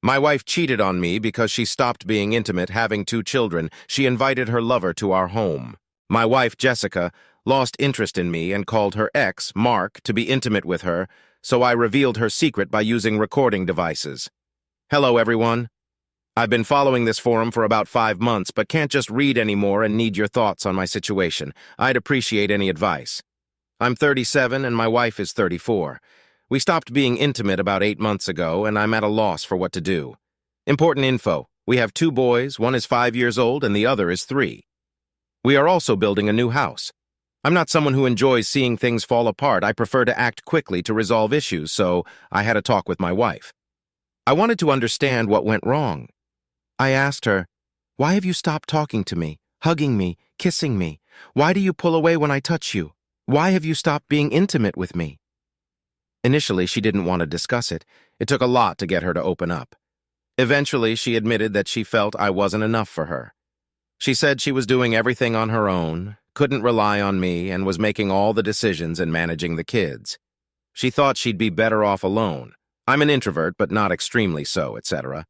My wife cheated on me because she stopped being intimate, having 2 children. She invited her lover to our home. My wife, Jessica, lost interest in me and called her ex, Mark, to be intimate with her, so I revealed her secret by using recording devices. Hello, everyone. I've been following this forum for about 5 months, but can't just read anymore and need your thoughts on my situation. I'd appreciate any advice. I'm 37 and my wife is 34. We stopped being intimate about 8 months ago, and I'm at a loss for what to do. Important info. We have 2 boys, one is 5 years old and the other is 3. We are also building a new house. I'm not someone who enjoys seeing things fall apart. I prefer to act quickly to resolve issues, so I had a talk with my wife. I wanted to understand what went wrong. I asked her, "Why have you stopped talking to me, hugging me, kissing me? Why do you pull away when I touch you? Why have you stopped being intimate with me?" Initially, she didn't want to discuss it. It took a lot to get her to open up. Eventually, she admitted that she felt I wasn't enough for her. She said she was doing everything on her own, couldn't rely on me, and was making all the decisions and managing the kids. She thought she'd be better off alone. I'm an introvert, but not extremely so, etc.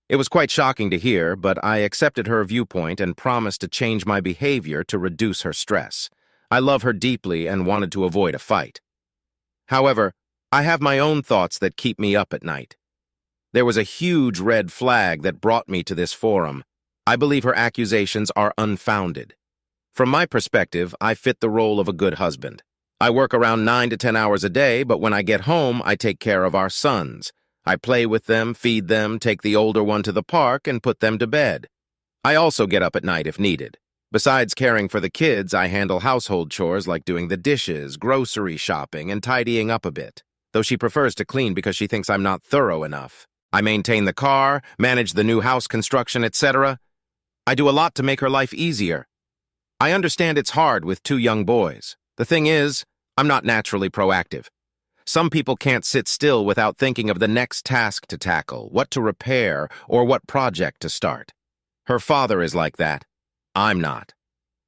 It was quite shocking to hear, but I accepted her viewpoint and promised to change my behavior to reduce her stress. I love her deeply and wanted to avoid a fight. However, I have my own thoughts that keep me up at night. There was a huge red flag that brought me to this forum. I believe her accusations are unfounded. From my perspective, I fit the role of a good husband. I work around 9 to 10 hours a day, but when I get home, I take care of our sons. I play with them, feed them, take the older one to the park, and put them to bed. I also get up at night if needed. Besides caring for the kids, I handle household chores like doing the dishes, grocery shopping, and tidying up a bit, though she prefers to clean because she thinks I'm not thorough enough. I maintain the car, manage the new house construction, etc. I do a lot to make her life easier. I understand it's hard with 2 young boys. The thing is, I'm not naturally proactive. Some people can't sit still without thinking of the next task to tackle, what to repair, or what project to start. Her father is like that. I'm not.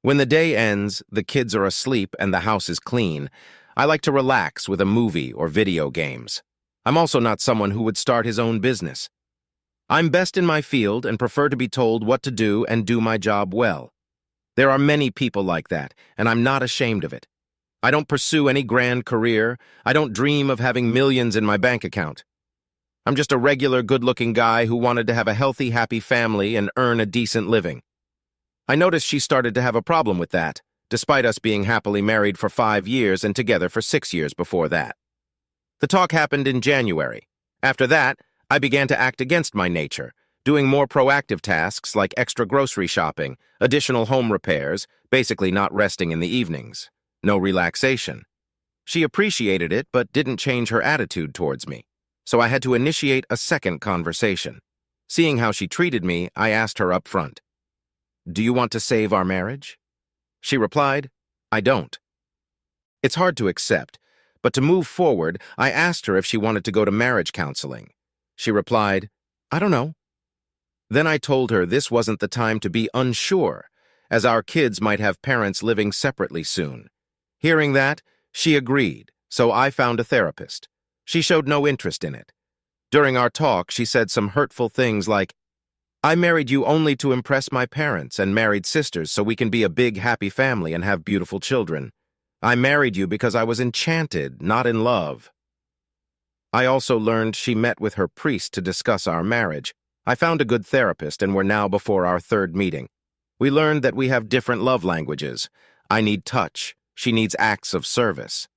When the day ends, the kids are asleep and the house is clean, I like to relax with a movie or video games. I'm also not someone who would start his own business. I'm best in my field and prefer to be told what to do and do my job well. There are many people like that, and I'm not ashamed of it. I don't pursue any grand career. I don't dream of having millions in my bank account. I'm just a regular, good-looking guy who wanted to have a healthy, happy family and earn a decent living. I noticed she started to have a problem with that, despite us being happily married for 5 years and together for 6 years before that. The talk happened in January. After that, I began to act against my nature, doing more proactive tasks like extra grocery shopping, additional home repairs, basically not resting in the evenings. No relaxation. She appreciated it but didn't change her attitude towards me, so I had to initiate a second conversation. Seeing how she treated me, I asked her up front, "Do you want to save our marriage?" She replied, "I don't." It's hard to accept, but to move forward, I asked her if she wanted to go to marriage counseling. She replied, "I don't know." Then I told her this wasn't the time to be unsure, as our kids might have parents living separately soon. Hearing that, she agreed, so I found a therapist. She showed no interest in it. During our talk, she said some hurtful things like, "I married you only to impress my parents and married sisters so we can be a big, happy family and have beautiful children. I married you because I was enchanted, not in love." I also learned she met with her priest to discuss our marriage. I found a good therapist and we're now before our 3rd meeting. We learned that we have different love languages. I need touch. She needs acts of service.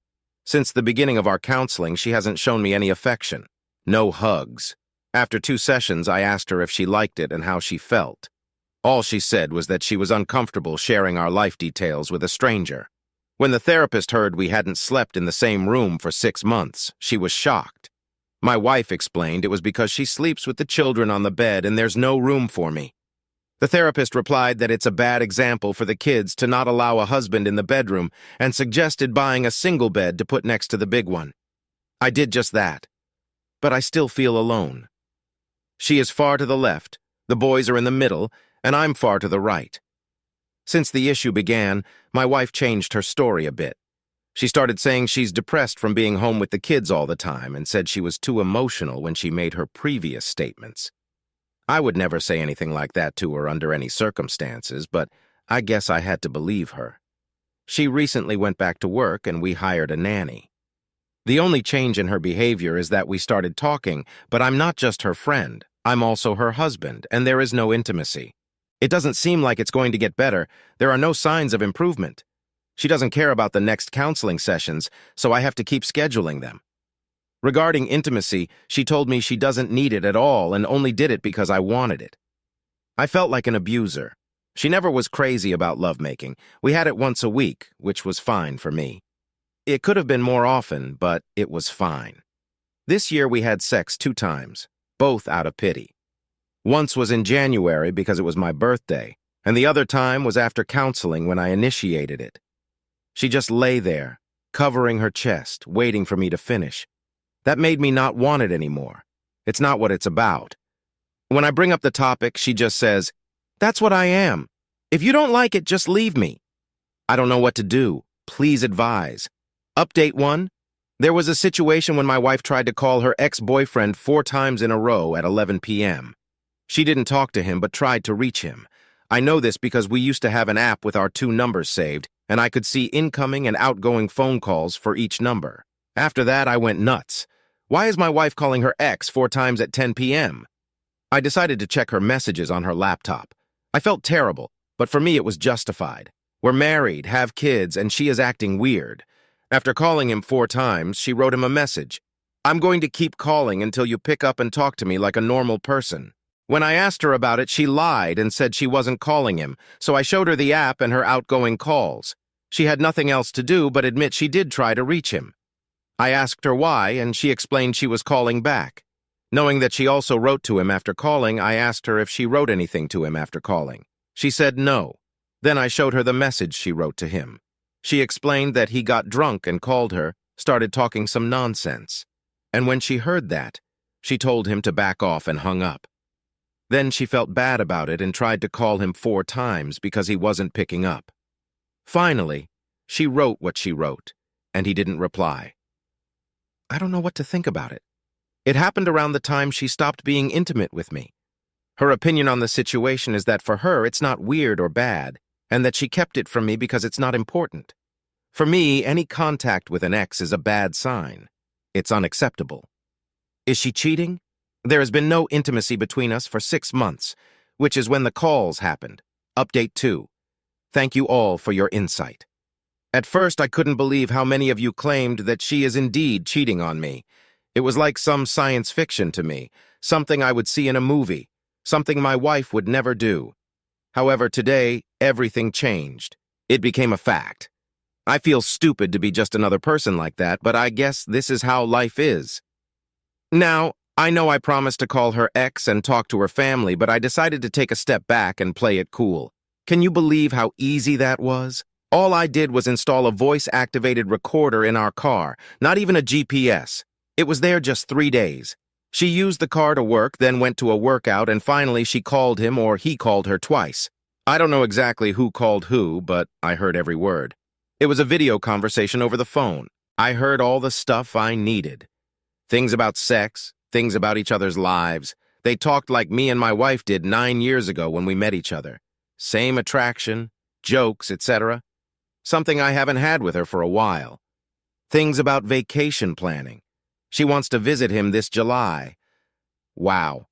Since the beginning of our counseling, she hasn't shown me any affection. No hugs. After 2 sessions, I asked her if she liked it and how she felt. All she said was that she was uncomfortable sharing our life details with a stranger. When the therapist heard we hadn't slept in the same room for 6 months, she was shocked. My wife explained it was because she sleeps with the children on the bed and there's no room for me. The therapist replied that it's a bad example for the kids to not allow a husband in the bedroom and suggested buying a single bed to put next to the big one. I did just that, but I still feel alone. She is far to the left, the boys are in the middle, and I'm far to the right. Since the issue began, my wife changed her story a bit. She started saying she's depressed from being home with the kids all the time and said she was too emotional when she made her previous statements. I would never say anything like that to her under any circumstances, but I guess I had to believe her. She recently went back to work and we hired a nanny. The only change in her behavior is that we started talking, but I'm not just her friend. I'm also her husband, and there is no intimacy. It doesn't seem like it's going to get better. There are no signs of improvement. She doesn't care about the next counseling sessions, so I have to keep scheduling them. Regarding intimacy, she told me she doesn't need it at all and only did it because I wanted it. I felt like an abuser. She never was crazy about lovemaking. We had it once a week, which was fine for me. It could have been more often, but it was fine. This year we had sex 2 times, both out of pity. Once was in January because it was my birthday, and the other time was after counseling when I initiated it. She just lay there, covering her chest, waiting for me to finish. That made me not want it anymore. It's not what it's about. When I bring up the topic, she just says, "That's what I am. If you don't like it, just leave me." I don't know what to do. Please advise. Update 1. There was a situation when my wife tried to call her ex-boyfriend 4 times in a row at 11 p.m. She didn't talk to him but tried to reach him. I know this because we used to have an app with our 2 numbers saved, and I could see incoming and outgoing phone calls for each number. After that, I went nuts. Why is my wife calling her ex 4 times at 10 p.m.? I decided to check her messages on her laptop. I felt terrible, but for me it was justified. We're married, have kids, and she is acting weird. After calling him 4 times, she wrote him a message. "I'm going to keep calling until you pick up and talk to me like a normal person." When I asked her about it, she lied and said she wasn't calling him, so I showed her the app and her outgoing calls. She had nothing else to do but admit she did try to reach him. I asked her why, and she explained she was calling back. Knowing that she also wrote to him after calling, I asked her if she wrote anything to him after calling. She said no. Then I showed her the message she wrote to him. She explained that he got drunk and called her, started talking some nonsense. And when she heard that, she told him to back off and hung up. Then she felt bad about it and tried to call him 4 times because he wasn't picking up. Finally, she wrote what she wrote, and he didn't reply. I don't know what to think about it. It happened around the time she stopped being intimate with me. Her opinion on the situation is that for her it's not weird or bad, and that she kept it from me because it's not important. For me, any contact with an ex is a bad sign. It's unacceptable. Is she cheating? There has been no intimacy between us for 6 months, which is when the calls happened. Update 2. Thank you all for your insight. At first, I couldn't believe how many of you claimed that she is indeed cheating on me. It was like some science fiction to me, something I would see in a movie, something my wife would never do. However, today, everything changed. It became a fact. I feel stupid to be just another person like that, but I guess this is how life is. Now, I know I promised to call her ex and talk to her family, but I decided to take a step back and play it cool. Can you believe how easy that was? All I did was install a voice-activated recorder in our car, not even a GPS. It was there just 3 days. She used the car to work, then went to a workout, and finally she called him or he called her twice. I don't know exactly who called who, but I heard every word. It was a video conversation over the phone. I heard all the stuff I needed. Things about sex, things about each other's lives. They talked like me and my wife did 9 years ago when we met each other. Same attraction, jokes, etc. Something I haven't had with her for a while. Things about vacation planning. She wants to visit him this July. Wow.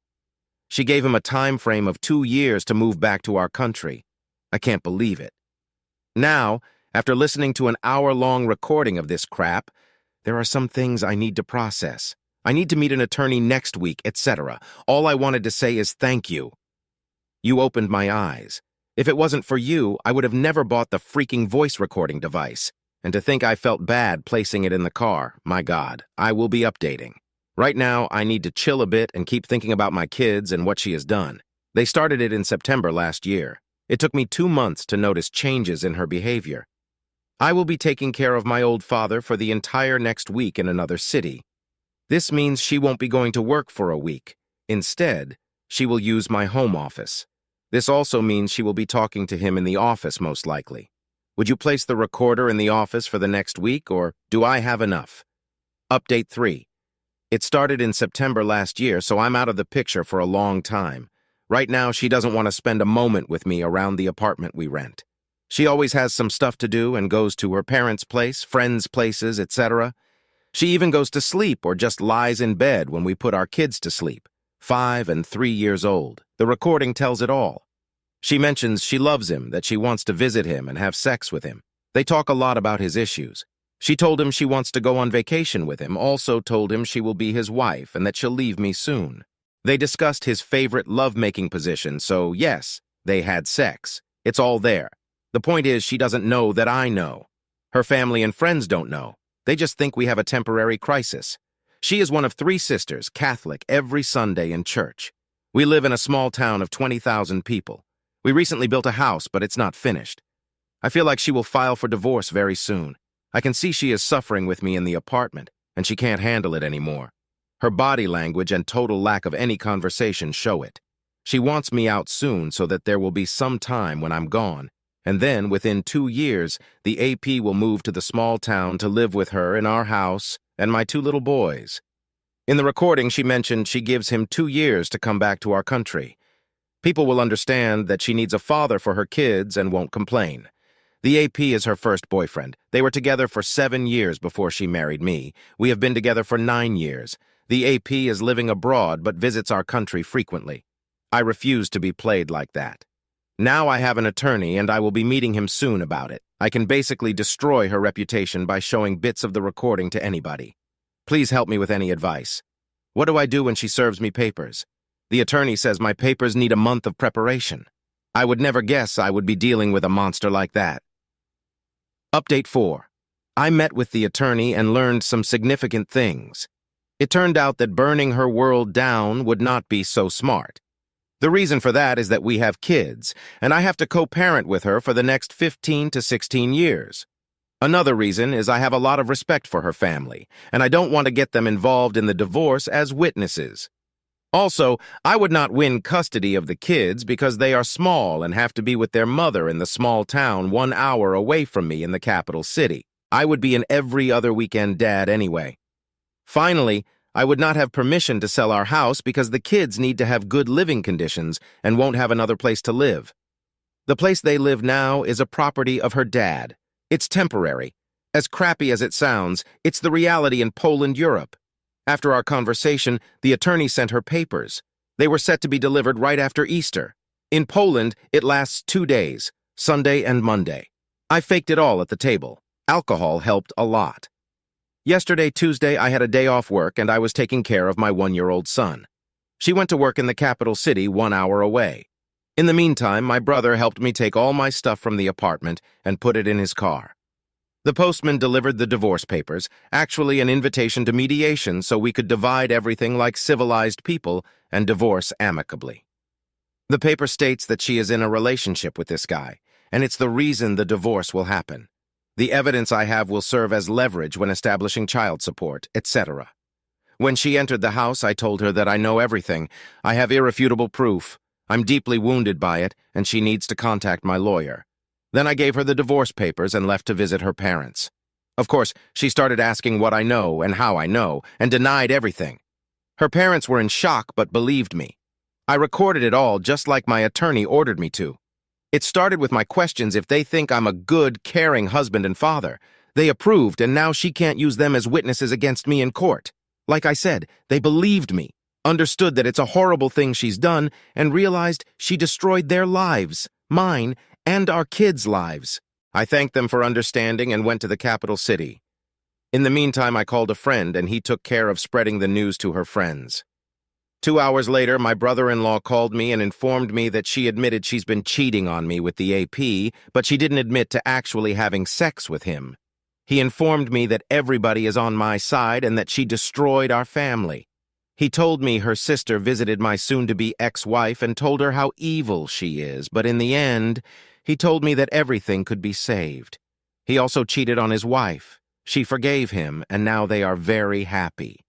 She gave him a time frame of 2 years to move back to our country. I can't believe it. Now, after listening to an hour-long recording of this crap, there are some things I need to process. I need to meet an attorney next week, etc. All I wanted to say is thank you. You opened my eyes. If it wasn't for you, I would have never bought the freaking voice recording device. And to think I felt bad placing it in the car, my God, I will be updating. Right now, I need to chill a bit and keep thinking about my kids and what she has done. They started it in September last year. It took me 2 months to notice changes in her behavior. I will be taking care of my old father for the entire next week in another city. This means she won't be going to work for a week. Instead, she will use my home office. This also means she will be talking to him in the office most likely. Would you place the recorder in the office for the next week, or do I have enough? Update 3. It started in September last year, so I'm out of the picture for a long time. Right now, she doesn't want to spend a moment with me around the apartment we rent. She always has some stuff to do and goes to her parents' place, friends' places, etc. She even goes to sleep or just lies in bed when we put our kids to sleep, 5 and 3 years old. The recording tells it all. She mentions she loves him, that she wants to visit him and have sex with him. They talk a lot about his issues. She told him she wants to go on vacation with him, also told him she will be his wife and that she'll leave me soon. They discussed his favorite love-making position, so yes, they had sex. It's all there. The point is, she doesn't know that I know. Her family and friends don't know. They just think we have a temporary crisis. She is one of 3 sisters, Catholic, every Sunday in church. We live in a small town of 20,000 people. We recently built a house, but it's not finished. I feel like she will file for divorce very soon. I can see she is suffering with me in the apartment, and she can't handle it anymore. Her body language and total lack of any conversation show it. She wants me out soon so that there will be some time when I'm gone, and then, within 2 years, the AP will move to the small town to live with her in our house and my 2 little boys. In the recording, she mentioned she gives him 2 years to come back to our country. People will understand that she needs a father for her kids and won't complain. The AP is her first boyfriend. They were together for 7 years before she married me. We have been together for 9 years. The AP is living abroad but visits our country frequently. I refuse to be played like that. Now I have an attorney and I will be meeting him soon about it. I can basically destroy her reputation by showing bits of the recording to anybody. Please help me with any advice. What do I do when she serves me papers? The attorney says my papers need a month of preparation. I would never guess I would be dealing with a monster like that. Update 4. I met with the attorney and learned some significant things. It turned out that burning her world down would not be so smart. The reason for that is that we have kids, and I have to co-parent with her for the next 15 to 16 years. Another reason is I have a lot of respect for her family, and I don't want to get them involved in the divorce as witnesses. Also, I would not win custody of the kids because they are small and have to be with their mother in the small town 1 hour away from me in the capital city. I would be an every other weekend dad anyway. Finally, I would not have permission to sell our house because the kids need to have good living conditions and won't have another place to live. The place they live now is a property of her dad. It's temporary. As crappy as it sounds, it's the reality in Poland, Europe. After our conversation, the attorney sent her papers. They were set to be delivered right after Easter. In Poland, it lasts 2 days, Sunday and Monday. I faked it all at the table. Alcohol helped a lot. Yesterday, Tuesday, I had a day off work and I was taking care of my 1-year-old son. She went to work in the capital city 1 hour away. In the meantime, my brother helped me take all my stuff from the apartment and put it in his car. The postman delivered the divorce papers, actually an invitation to mediation so we could divide everything like civilized people and divorce amicably. The paper states that she is in a relationship with this guy, and it's the reason the divorce will happen. The evidence I have will serve as leverage when establishing child support, etc. When she entered the house, I told her that I know everything. I have irrefutable proof. I'm deeply wounded by it, and she needs to contact my lawyer. Then I gave her the divorce papers and left to visit her parents. Of course, she started asking what I know and how I know, and denied everything. Her parents were in shock but believed me. I recorded it all just like my attorney ordered me to. It started with my questions if they think I'm a good, caring husband and father. They approved, and now she can't use them as witnesses against me in court. Like I said, they believed me, understood that it's a horrible thing she's done, and realized she destroyed their lives, mine, and our kids' lives. I thanked them for understanding and went to the capital city. In the meantime, I called a friend, and he took care of spreading the news to her friends. 2 hours later, my brother-in-law called me and informed me that she admitted she's been cheating on me with the AP, but she didn't admit to actually having sex with him. He informed me that everybody is on my side and that she destroyed our family. He told me her sister visited my soon-to-be ex-wife and told her how evil she is, but in the end, he told me that everything could be saved. He also cheated on his wife. She forgave him, and now they are very happy.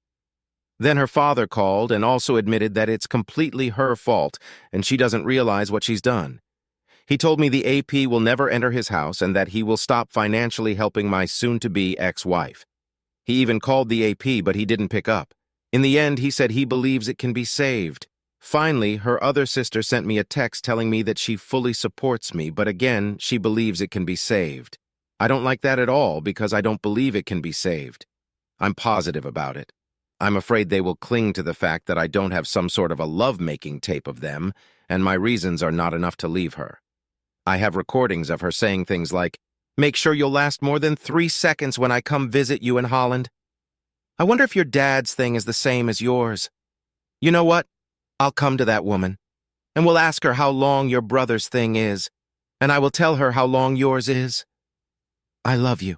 Then her father called and also admitted that it's completely her fault, and she doesn't realize what she's done. He told me the AP will never enter his house and that he will stop financially helping my soon-to-be ex-wife. He even called the AP, but he didn't pick up. In the end, he said he believes it can be saved. Finally, her other sister sent me a text telling me that she fully supports me, but again, she believes it can be saved. I don't like that at all because I don't believe it can be saved. I'm positive about it. I'm afraid they will cling to the fact that I don't have some sort of a love-making tape of them, and my reasons are not enough to leave her. I have recordings of her saying things like, "Make sure you'll last more than 3 seconds when I come visit you in Holland. I wonder if your dad's thing is the same as yours. You know what? I'll come to that woman, and we'll ask her how long your brother's thing is, and I will tell her how long yours is. I love you.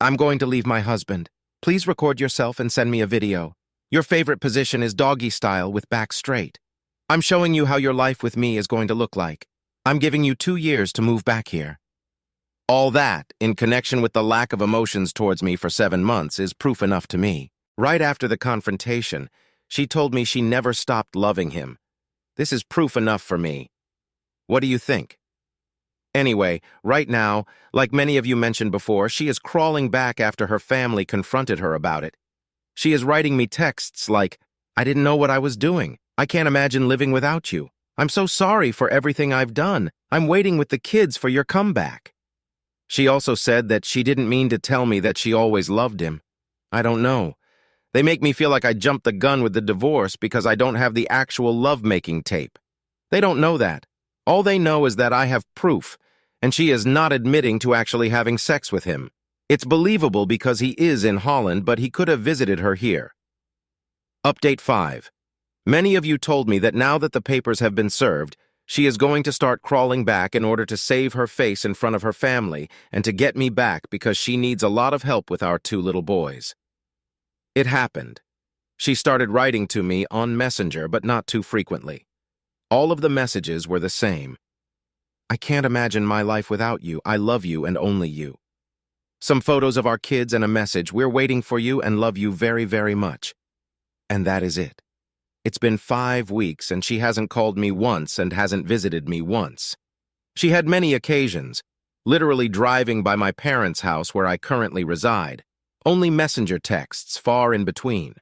I'm going to leave my husband. Please record yourself and send me a video. Your favorite position is doggy style with back straight. I'm showing you how your life with me is going to look like. I'm giving you 2 years to move back here." All that, in connection with the lack of emotions towards me for 7 months, is proof enough to me. Right after the confrontation, she told me she never stopped loving him. This is proof enough for me. What do you think? Anyway, right now, like many of you mentioned before, she is crawling back after her family confronted her about it. She is writing me texts like, "I didn't know what I was doing. I can't imagine living without you. I'm so sorry for everything I've done. I'm waiting with the kids for your comeback." She also said that she didn't mean to tell me that she always loved him. I don't know. They make me feel like I jumped the gun with the divorce because I don't have the actual love-making tape. They don't know that. All they know is that I have proof, and she is not admitting to actually having sex with him. It's believable because he is in Holland, but he could have visited her here. Update 5. Many of you told me that now that the papers have been served, she is going to start crawling back in order to save her face in front of her family and to get me back because she needs a lot of help with our 2 little boys. It happened. She started writing to me on Messenger, but not too frequently. All of the messages were the same. "I can't imagine my life without you. I love you and only you." Some photos of our kids and a message, "We're waiting for you and love you very, very much." And that is it. It's been 5 weeks and she hasn't called me once and hasn't visited me once. She had many occasions, literally driving by my parents' house where I currently reside. Only messenger texts, far in between.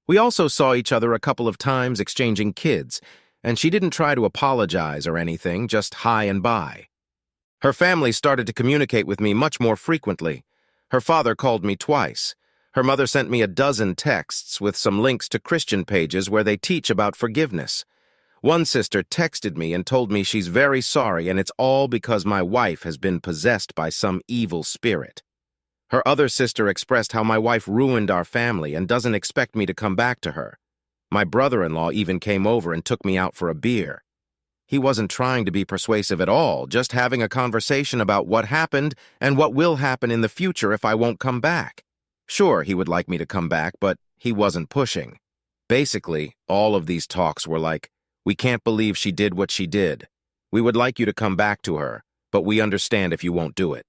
We also saw each other a couple of times exchanging kids, and she didn't try to apologize or anything, just hi and bye. Her family started to communicate with me much more frequently. Her father called me twice. Her mother sent me a dozen texts with some links to Christian pages where they teach about forgiveness. One sister texted me and told me she's very sorry and it's all because my wife has been possessed by some evil spirit. Her other sister expressed how my wife ruined our family and doesn't expect me to come back to her. My brother-in-law even came over and took me out for a beer. He wasn't trying to be persuasive at all, just having a conversation about what happened and what will happen in the future if I won't come back. Sure, he would like me to come back, but he wasn't pushing. Basically, all of these talks were like, "We can't believe she did what she did. We would like you to come back to her, but we understand if you won't do it."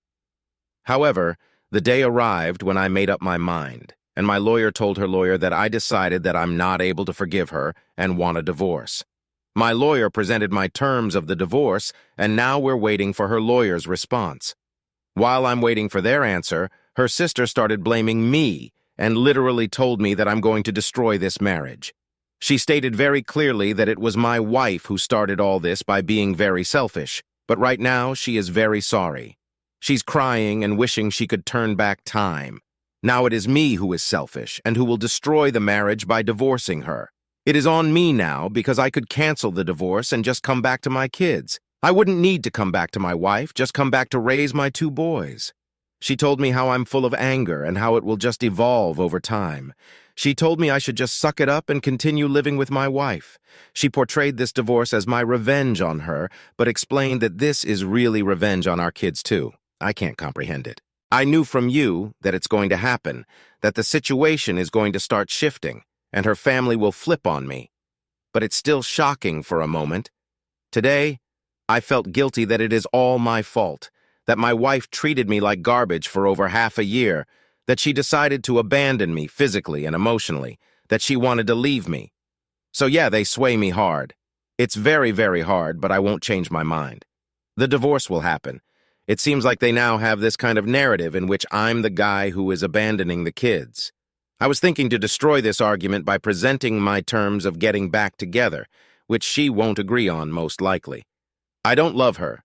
However, the day arrived when I made up my mind, and my lawyer told her lawyer that I decided that I'm not able to forgive her and want a divorce. My lawyer presented my terms of the divorce, and now we're waiting for her lawyer's response. While I'm waiting for their answer, her sister started blaming me and literally told me that I'm going to destroy this marriage. She stated very clearly that it was my wife who started all this by being very selfish, but right now she is very sorry. She's crying and wishing she could turn back time. Now it is me who is selfish and who will destroy the marriage by divorcing her. It is on me now because I could cancel the divorce and just come back to my kids. I wouldn't need to come back to my wife, just come back to raise my 2 boys. She told me how I'm full of anger and how it will just evolve over time. She told me I should just suck it up and continue living with my wife. She portrayed this divorce as my revenge on her, but explained that this is really revenge on our kids too. I can't comprehend it. I knew from you that it's going to happen, that the situation is going to start shifting, and her family will flip on me. But it's still shocking for a moment. Today, I felt guilty that it is all my fault, that my wife treated me like garbage for over half a year, that she decided to abandon me physically and emotionally, that she wanted to leave me. So yeah, they sway me hard. It's very, very hard, but I won't change my mind. The divorce will happen. It seems like they now have this kind of narrative in which I'm the guy who is abandoning the kids. I was thinking to destroy this argument by presenting my terms of getting back together, which she won't agree on most likely. I don't love her,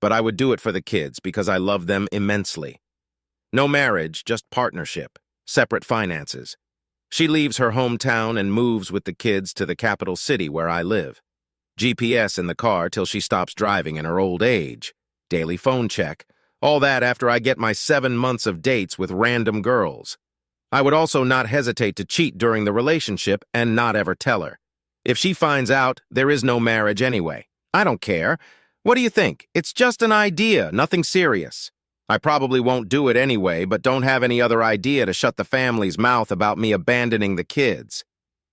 but I would do it for the kids because I love them immensely. No marriage, just partnership, separate finances. She leaves her hometown and moves with the kids to the capital city where I live. GPS in the car till she stops driving in her old age. Daily phone check. All that after I get my 7 months of dates with random girls. I would also not hesitate to cheat during the relationship and not ever tell her. If she finds out, there is no marriage anyway. I don't care. What do you think? It's just an idea, nothing serious. I probably won't do it anyway, but don't have any other idea to shut the family's mouth about me abandoning the kids.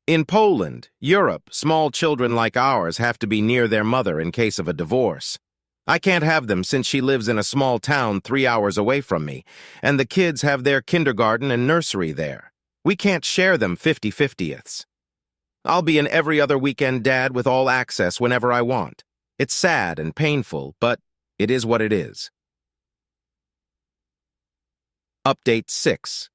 In Poland, Europe, small children like ours have to be near their mother in case of a divorce. I can't have them since she lives in a small town 3 hours away from me, and the kids have their kindergarten and nursery there. We can't share them 50-50ths. I'll be an every other weekend dad with all access whenever I want. It's sad and painful, but it is what it is. Update 6.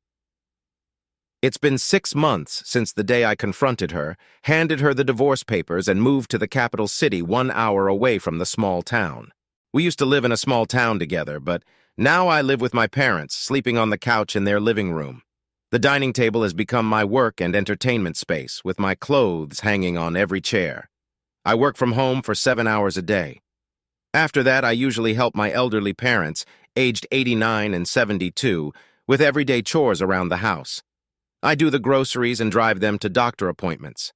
It's been 6 months since the day I confronted her, handed her the divorce papers, and moved to the capital city 1 hour away from the small town. We used to live in a small town together, but now I live with my parents, sleeping on the couch in their living room. The dining table has become my work and entertainment space, with my clothes hanging on every chair. I work from home for 7 hours a day. After that, I usually help my elderly parents, aged 89 and 72, with everyday chores around the house. I do the groceries and drive them to doctor appointments.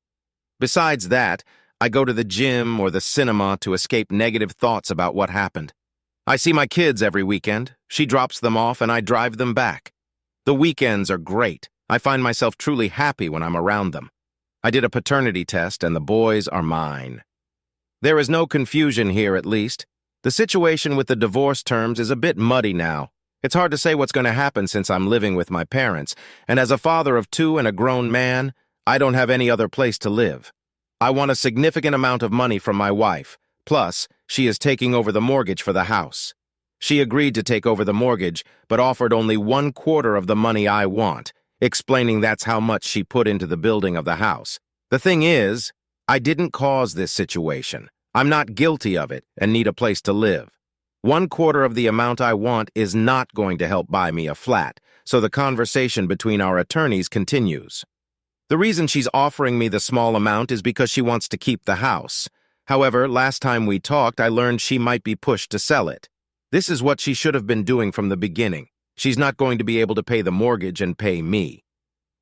Besides that, I go to the gym or the cinema to escape negative thoughts about what happened. I see my kids every weekend. She drops them off and I drive them back. The weekends are great. I find myself truly happy when I'm around them. I did a paternity test and the boys are mine. There is no confusion here, at least. The situation with the divorce terms is a bit muddy now. It's hard to say what's going to happen since I'm living with my parents, and as a father of 2 and a grown man, I don't have any other place to live. I want a significant amount of money from my wife, plus she is taking over the mortgage for the house. She agreed to take over the mortgage, but offered only 1/4 of the money I want, explaining that's how much she put into the building of the house. The thing is, I didn't cause this situation. I'm not guilty of it and need a place to live. 1/4 of the amount I want is not going to help buy me a flat, so the conversation between our attorneys continues. The reason she's offering me the small amount is because she wants to keep the house. However, last time we talked, I learned she might be pushed to sell it. This is what she should have been doing from the beginning. She's not going to be able to pay the mortgage and pay me.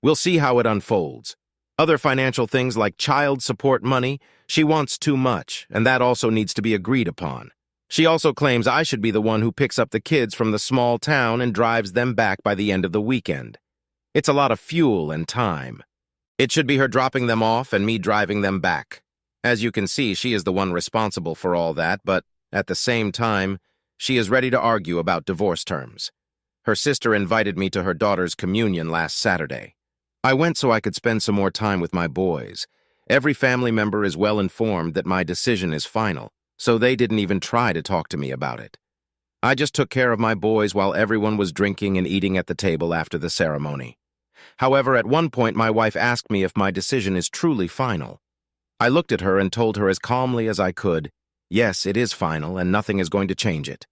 We'll see how it unfolds. Other financial things like child support money, she wants too much, and that also needs to be agreed upon. She also claims I should be the one who picks up the kids from the small town and drives them back by the end of the weekend. It's a lot of fuel and time. It should be her dropping them off and me driving them back. As you can see, she is the one responsible for all that, but at the same time, she is ready to argue about divorce terms. Her sister invited me to her daughter's communion last Saturday. I went so I could spend some more time with my boys. Every family member is well informed that my decision is final, so they didn't even try to talk to me about it. I just took care of my boys while everyone was drinking and eating at the table after the ceremony. However, at one point my wife asked me if my decision is truly final. I looked at her and told her as calmly as I could, yes, it is final and nothing is going to change it.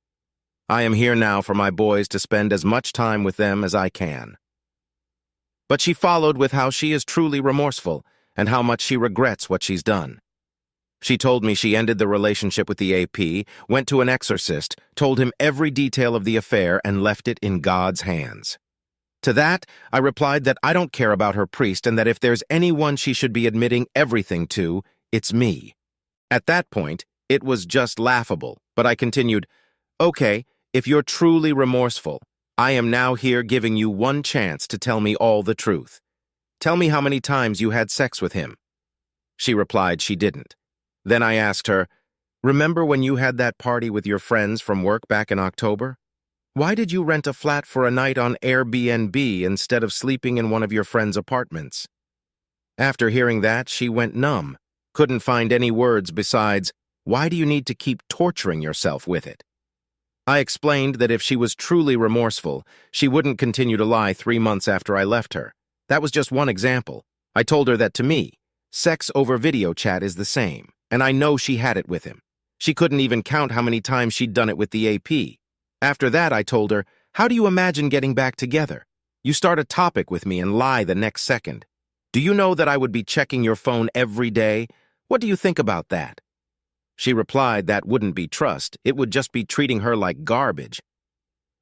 I am here now for my boys to spend as much time with them as I can. But she followed with how she is truly remorseful and how much she regrets what she's done. She told me she ended the relationship with the AP, went to an exorcist, told him every detail of the affair, and left it in God's hands. To that, I replied that I don't care about her priest and that if there's anyone she should be admitting everything to, it's me. At that point, it was just laughable, but I continued, okay, if you're truly remorseful, I am now here giving you one chance to tell me all the truth. Tell me how many times you had sex with him. She replied she didn't. Then I asked her, remember when you had that party with your friends from work back in October? Why did you rent a flat for a night on Airbnb instead of sleeping in one of your friends' apartments? After hearing that, she went numb, couldn't find any words besides, Why do you need to keep torturing yourself with it? I explained that if she was truly remorseful, she wouldn't continue to lie 3 months after I left her. That was just one example. I told her that to me, sex over video chat is the same, and I know she had it with him. She couldn't even count how many times she'd done it with the AP. After that, I told her, how do you imagine getting back together? You start a topic with me and lie the next second. Do you know that I would be checking your phone every day? What do you think about that? She replied that wouldn't be trust, it would just be treating her like garbage.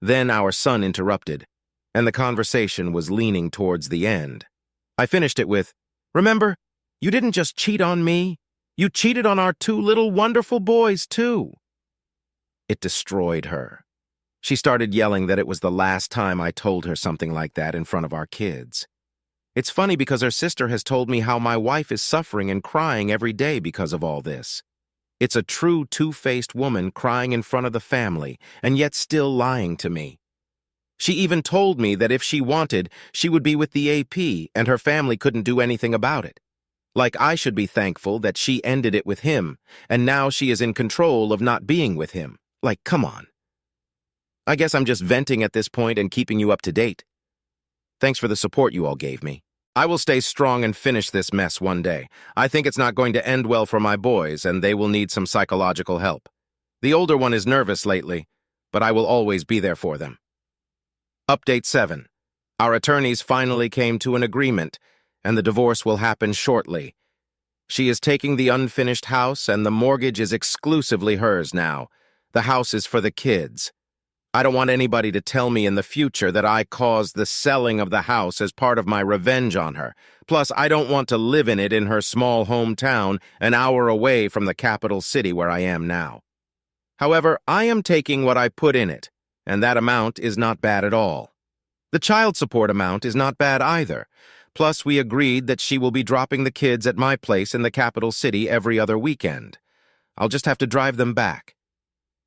Then our son interrupted, and the conversation was leaning towards the end. I finished it with, remember, you didn't just cheat on me, you cheated on our 2 little wonderful boys too. It destroyed her. She started yelling that it was the last time I told her something like that in front of our kids. It's funny because her sister has told me how my wife is suffering and crying every day because of all this. It's a true two-faced woman crying in front of the family and yet still lying to me. She even told me that if she wanted, she would be with the AP and her family couldn't do anything about it. Like I should be thankful that she ended it with him, and now she is in control of not being with him. Like, come on. I guess I'm just venting at this point and keeping you up to date. Thanks for the support you all gave me. I will stay strong and finish this mess one day. I think it's not going to end well for my boys, and they will need some psychological help. The older one is nervous lately, but I will always be there for them. Update 7. Our attorneys finally came to an agreement, and the divorce will happen shortly. She is taking the unfinished house, and the mortgage is exclusively hers now. The house is for the kids. I don't want anybody to tell me in the future that I caused the selling of the house as part of my revenge on her. Plus, I don't want to live in it in her small hometown, an hour away from the capital city where I am now. However, I am taking what I put in it, and that amount is not bad at all. The child support amount is not bad either. Plus, we agreed that she will be dropping the kids at my place in the capital city every other weekend. I'll just have to drive them back.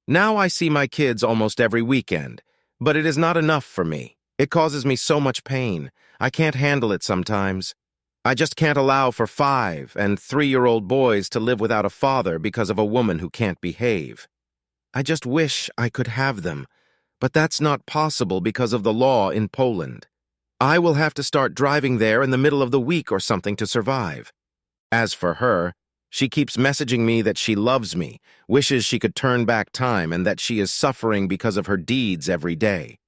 Now I see my kids almost every weekend, but it is not enough for me. It causes me so much pain. I can't handle it sometimes. I just can't allow for 5- and 3-year-old boys to live without a father because of a woman who can't behave. I just wish I could have them, but that's not possible because of the law in Poland. I will have to start driving there in the middle of the week or something to survive. As for her, she keeps messaging me that she loves me, wishes she could turn back time, and that she is suffering because of her deeds every day.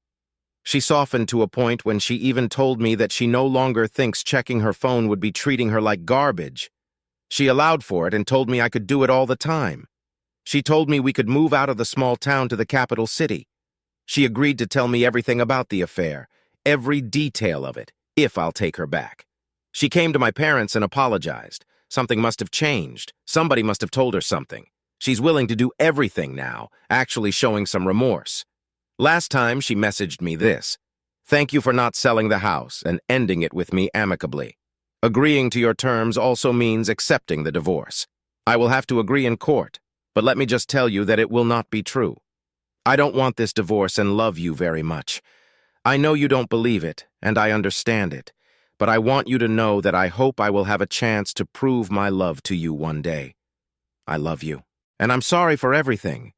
She softened to a point when she even told me that she no longer thinks checking her phone would be treating her like garbage. She allowed for it and told me I could do it all the time. She told me we could move out of the small town to the capital city. She agreed to tell me everything about the affair, every detail of it, if I'll take her back. She came to my parents and apologized. Something must have changed. Somebody must have told her something. She's willing to do everything now, actually showing some remorse. Last time she messaged me this: "Thank you for not selling the house and ending it with me amicably. Agreeing to your terms also means accepting the divorce. I will have to agree in court, but let me just tell you that it will not be true. I don't want this divorce and love you very much. I know you don't believe it, and I understand it. But I want you to know that I hope I will have a chance to prove my love to you one day. I love you, and I'm sorry for everything.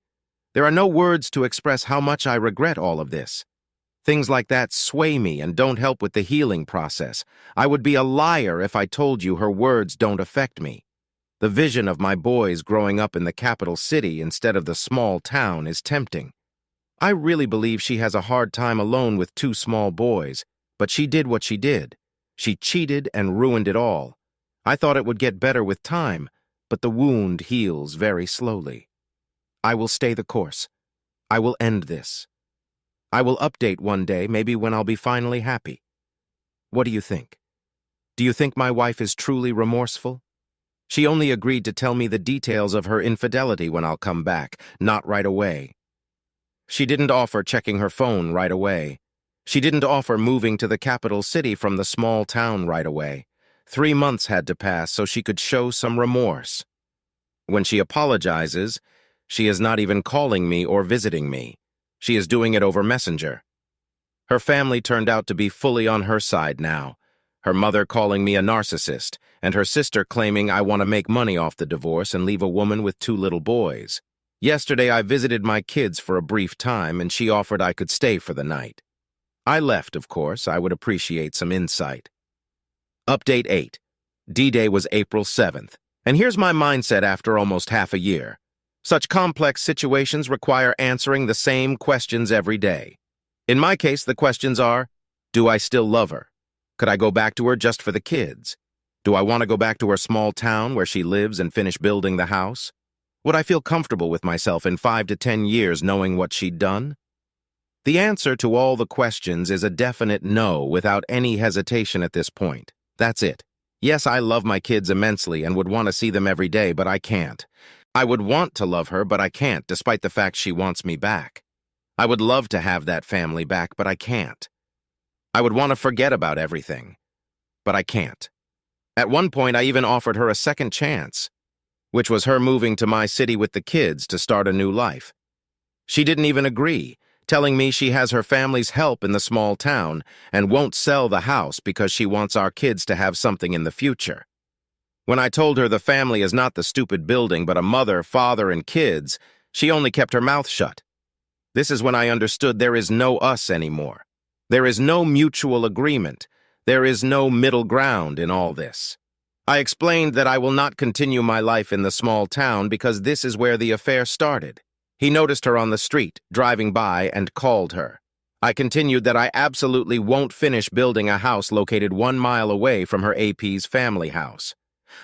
There are no words to express how much I regret all of this. Things like that sway me and don't help with the healing process. I would be a liar if I told you her words don't affect me. The vision of my boys growing up in the capital city instead of the small town is tempting. I really believe she has a hard time alone with 2 small boys, but she did what she did. She cheated and ruined it all. I thought it would get better with time, but the wound heals very slowly. I will stay the course. I will end this. I will update one day, maybe when I'll be finally happy. What do you think? Do you think my wife is truly remorseful? She only agreed to tell me the details of her infidelity when I'll come back, not right away. She didn't offer checking her phone right away. She didn't offer moving to the capital city from the small town right away. 3 months had to pass so she could show some remorse. When she apologizes, she is not even calling me or visiting me. She is doing it over Messenger. Her family turned out to be fully on her side now. her mother calling me a narcissist, and her sister claiming I want to make money off the divorce and leave a woman with 2 little boys. Yesterday, I visited my kids for a brief time, and she offered I could stay for the night. I left, of course. I would appreciate some insight. Update 8. D-Day was April 7th. And here's my mindset after almost half a year. Such complex situations require answering the same questions every day. In my case, the questions are, do I still love her? Could I go back to her just for the kids? Do I want to go back to her small town where she lives and finish building the house? Would I feel comfortable with myself in 5 to 10 years knowing what she'd done? The answer to all the questions is a definite no without any hesitation at this point. That's it. Yes, I love my kids immensely and would want to see them every day, but I can't. I would want to love her, but I can't, despite the fact she wants me back. I would love to have that family back, but I can't. I would want to forget about everything, but I can't. At one point, I even offered her a second chance, which was her moving to my city with the kids to start a new life. She didn't even agree, telling me she has her family's help in the small town and won't sell the house because she wants our kids to have something in the future. When I told her the family is not the stupid building but a mother, father, and kids, she only kept her mouth shut. This is when I understood there is no us anymore. There is no mutual agreement. There is no middle ground in all this. I explained that I will not continue my life in the small town because this is where the affair started. He noticed her on the street, driving by, and called her. I continued that I absolutely won't finish building a house located 1 mile away from her AP's family house.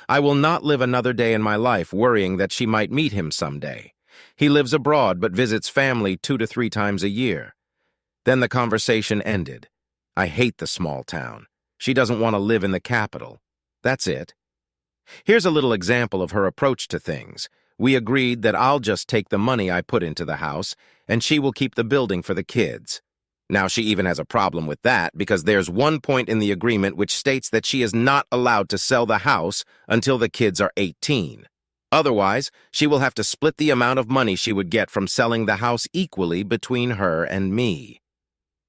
I will not live another day in my life worrying that she might meet him someday. He lives abroad but visits family 2 to 3 times a year. Then the conversation ended. I hate the small town. She doesn't want to live in the capital. That's it. Here's a little example of her approach to things. We agreed that I'll just take the money I put into the house, and she will keep the building for the kids. Now she even has a problem with that because there's one point in the agreement which states that she is not allowed to sell the house until the kids are 18. Otherwise, she will have to split the amount of money she would get from selling the house equally between her and me.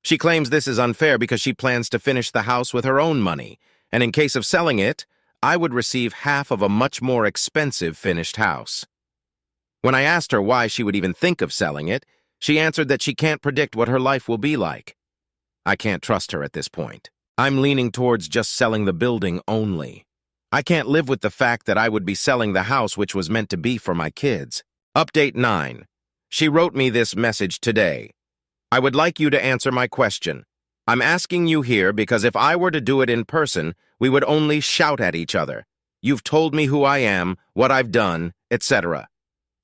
She claims this is unfair because she plans to finish the house with her own money, and in case of selling it, I would receive half of a much more expensive finished house. When I asked her why she would even think of selling it, she answered that she can't predict what her life will be like. I can't trust her at this point. I'm leaning towards just selling the building only. I can't live with the fact that I would be selling the house which was meant to be for my kids. Update 9. She wrote me this message today. I would like you to answer my question. I'm asking you here because if I were to do it in person, we would only shout at each other. You've told me who I am, what I've done, etc.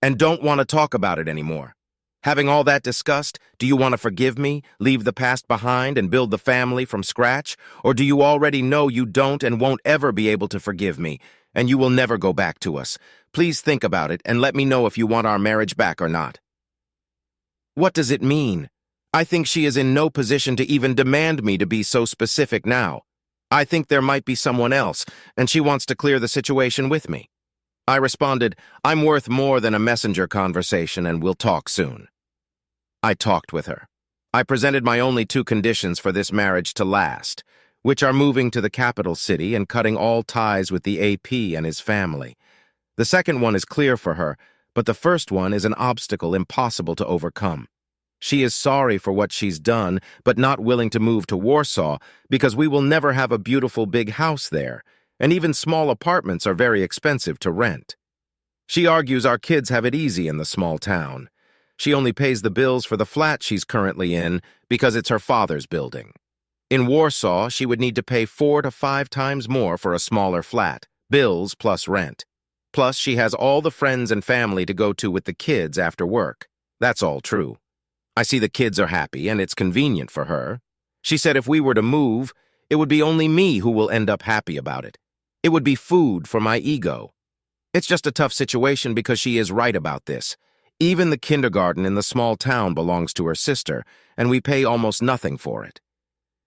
And don't want to talk about it anymore. Having all that discussed, do you want to forgive me, leave the past behind, and build the family from scratch? Or do you already know you don't and won't ever be able to forgive me, and you will never go back to us? Please think about it and let me know if you want our marriage back or not. What does it mean? I think she is in no position to even demand me to be so specific now. I think there might be someone else, and she wants to clear the situation with me. I responded, I'm worth more than a messenger conversation and we'll talk soon. I talked with her. I presented my only 2 conditions for this marriage to last, which are moving to the capital city and cutting all ties with the AP and his family. The second one is clear for her, but the first one is an obstacle impossible to overcome. She is sorry for what she's done, but not willing to move to Warsaw because we will never have a beautiful big house there, and even small apartments are very expensive to rent. She argues our kids have it easy in the small town. She only pays the bills for the flat she's currently in because it's her father's building. In Warsaw, she would need to pay 4 to 5 times more for a smaller flat, bills plus rent. Plus, she has all the friends and family to go to with the kids after work. That's all true. I see the kids are happy and it's convenient for her. She said if we were to move, it would be only me who will end up happy about it. It would be food for my ego. It's just a tough situation because she is right about this. Even the kindergarten in the small town belongs to her sister, and we pay almost nothing for it.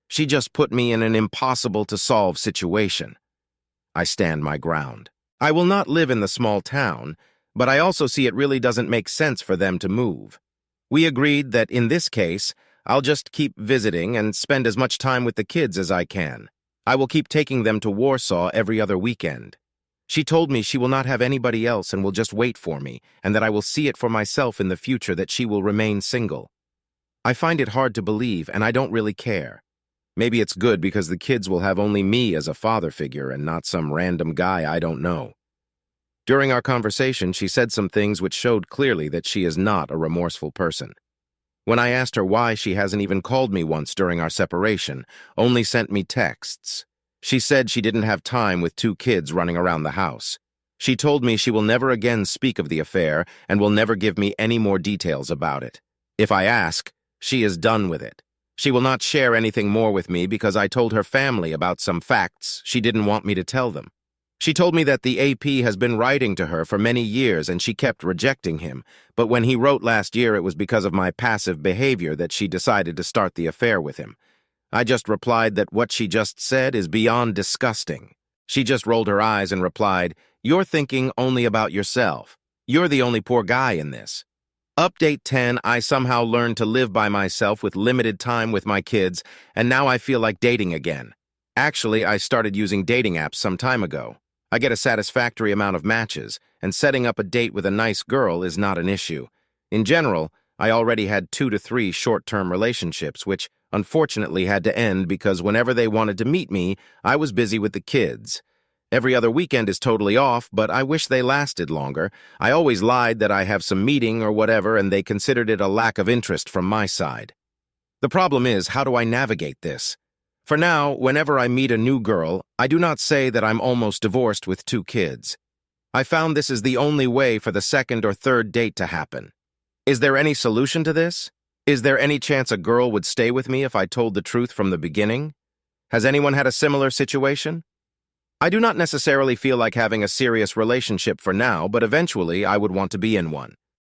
She just put me in an impossible-to-solve situation. I stand my ground. I will not live in the small town, but I also see it really doesn't make sense for them to move. We agreed that in this case, I'll just keep visiting and spend as much time with the kids as I can. I will keep taking them to Warsaw every other weekend. She told me she will not have anybody else and will just wait for me, and that I will see it for myself in the future that she will remain single. I find it hard to believe, and I don't really care. Maybe it's good because the kids will have only me as a father figure and not some random guy I don't know. During our conversation, she said some things which showed clearly that she is not a remorseful person. When I asked her why she hasn't even called me once during our separation, only sent me texts, she said she didn't have time with 2 kids running around the house. She told me she will never again speak of the affair and will never give me any more details about it. If I ask, she is done with it. She will not share anything more with me because I told her family about some facts she didn't want me to tell them. She told me that the AP has been writing to her for many years and she kept rejecting him, but when he wrote last year it was because of my passive behavior that she decided to start the affair with him. I just replied that what she just said is beyond disgusting. She just rolled her eyes and replied, "You're thinking only about yourself. You're the only poor guy in this." Update 10, I somehow learned to live by myself with limited time with my kids, and now I feel like dating again. Actually, I started using dating apps some time ago. I get a satisfactory amount of matches, and setting up a date with a nice girl is not an issue. In general, I already had 2 to 3 short-term relationships, which unfortunately had to end because whenever they wanted to meet me, I was busy with the kids. Every other weekend is totally off, but I wish they lasted longer. I always lied that I have some meeting or whatever, and they considered it a lack of interest from my side. The problem is, how do I navigate this? For now, whenever I meet a new girl, I do not say that I'm almost divorced with 2 kids. I found this is the only way for the second or third date to happen. Is there any solution to this? Is there any chance a girl would stay with me if I told the truth from the beginning? Has anyone had a similar situation? I do not necessarily feel like having a serious relationship for now, but eventually I would want to be in one.